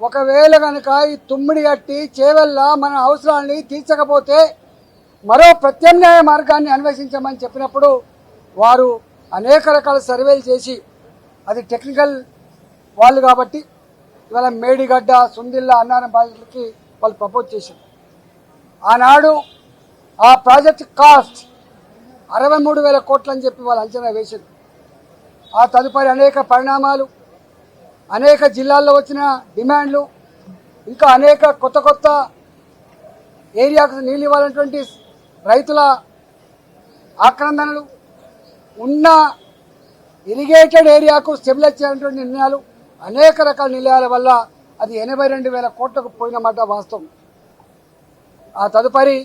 ఒకవేళ కనుక ఈ తుమ్మిడి కట్టి చేవెళ్ళ మన అవసరాన్ని తీర్చకపోతే మరో ప్రత్యామ్నాయ మార్గాన్ని అన్వేషించమని చెప్పినప్పుడు వారు అనేక రకాల సర్వేలు చేసి అది టెక్నికల్ వాళ్ళు కాబట్టి ఇవాళ మేడిగడ్డ సుందిల్ల అన్నారం ప్రాజెక్టులకి వాళ్ళు ప్రపోజ్ చేశారు. ఆనాడు ఆ ప్రాజెక్ట్ కాస్ట్ 63,000 కోట్లు అని చెప్పి వాళ్ళు అంచనా వేశారు. ఆ తదుపరి అనేక పరిణామాలు, అనేక జిల్లాల్లో వచ్చిన డిమాండ్లు, ఇంకా అనేక కొత్త కొత్త ఏరియాకు నీళ్ళు ఇవ్వాలన్నటువంటి రైతుల ఆక్రందనలు, ఉన్న ఇరిగేటెడ్ ఏరియాకు స్టెబిలైజ్ చేయాలన్నటువంటి నిర్ణయాలు, అనేక రకాల నిర్ణయాల వల్ల అది 82,000 కోట్లకు పోయినమాట వాస్తవం. ఆ తదుపరి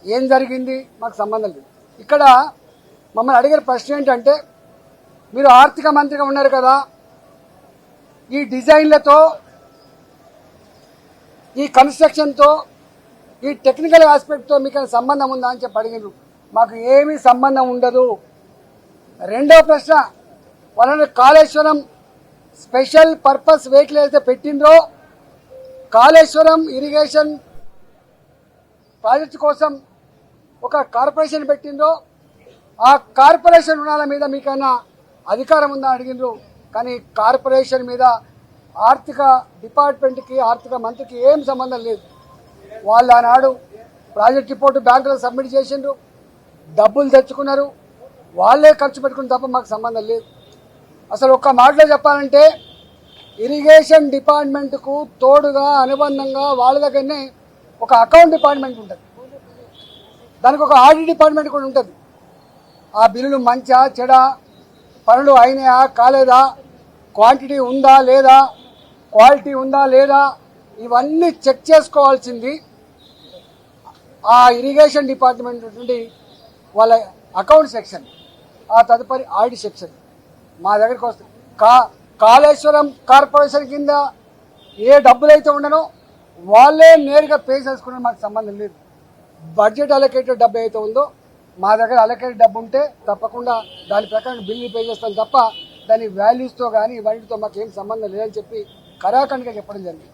ఏం జరిగింది మాకు సంబంధం లేదు. ఇక్కడ మమ్మల్ని అడిగిన ప్రశ్న ఏంటంటే, మీరు ఆర్థిక మంత్రిగా ఉన్నారు కదా, ఈ డిజైన్లతో, ఈ కన్స్ట్రక్షన్తో, ఈ టెక్నికల్ ఆస్పెక్ట్తో మీకు సంబంధం ఉందా అని చెప్పి అడిగినారు. మాకు ఏమీ సంబంధం ఉండదు. రెండో ప్రశ్న, వాళ్ళని కాళేశ్వరం స్పెషల్ పర్పస్ వెహికల్ అయితే పెట్టిండ్రో, కాళేశ్వరం ఇరిగేషన్ ప్రాజెక్టు కోసం ఒక కార్పొరేషన్ పెట్టిండ్రో, ఆ కార్పొరేషన్ రుణాల మీద మీకైనా అధికారం ఉందా అడిగినరు. కానీ కార్పొరేషన్ మీద ఆర్థిక డిపార్ట్మెంట్కి, ఆర్థిక మంత్రికి ఏం సంబంధం లేదు. వాళ్ళు ఆనాడు ప్రాజెక్ట్ రిపోర్టు బ్యాంకులో సబ్మిట్ చేసిండ్రు, డబ్బులు తెచ్చుకున్నారు, వాళ్ళే ఖర్చు పెట్టుకుని తప్ప మాకు సంబంధం లేదు. అసలు ఒక్క మాటలో చెప్పాలంటే ఇరిగేషన్ డిపార్ట్మెంట్కు తోడుగా అనుబంధంగా వాళ్ళ దగ్గరనే ఒక అకౌంట్ డిపార్ట్మెంట్ ఉంటుంది, దానికి ఒక ఆడిట్ డిపార్ట్మెంట్ కూడా ఉంటుంది. ఆ బిల్లులు మంచా చెడా, పనులు అయినాయా కాలేదా, క్వాంటిటీ ఉందా లేదా, క్వాలిటీ ఉందా లేదా, ఇవన్నీ చెక్ చేసుకోవాల్సింది ఆ ఇరిగేషన్ డిపార్ట్మెంట్ నుండి వాళ్ళ అకౌంట్ సెక్షన్, ఆ తదుపరి ఆడిట్ సెక్షన్ మా దగ్గరికి వస్తుంది. కాళేశ్వరం కార్పొరేషన్ కింద ఏ డబ్బులైతే ఉండనో వాళ్ళే నేరుగా పే చేసుకున్నారు, మాకు సంబంధం లేదు. బడ్జెట్ అలొకేటెడ్ డబ్బు అయితే ఉందో మా దగ్గర అలొకేటెడ్ డబ్బు ఉంటే తప్పకుండా దాని ప్రకారం బిల్లు పే చేస్తాం తప్ప దాని వాల్యూస్తో కానీ వాటితో మాకు ఏం సంబంధం లేదని చెప్పి కరాఖండిగా చెప్పడం జరిగింది.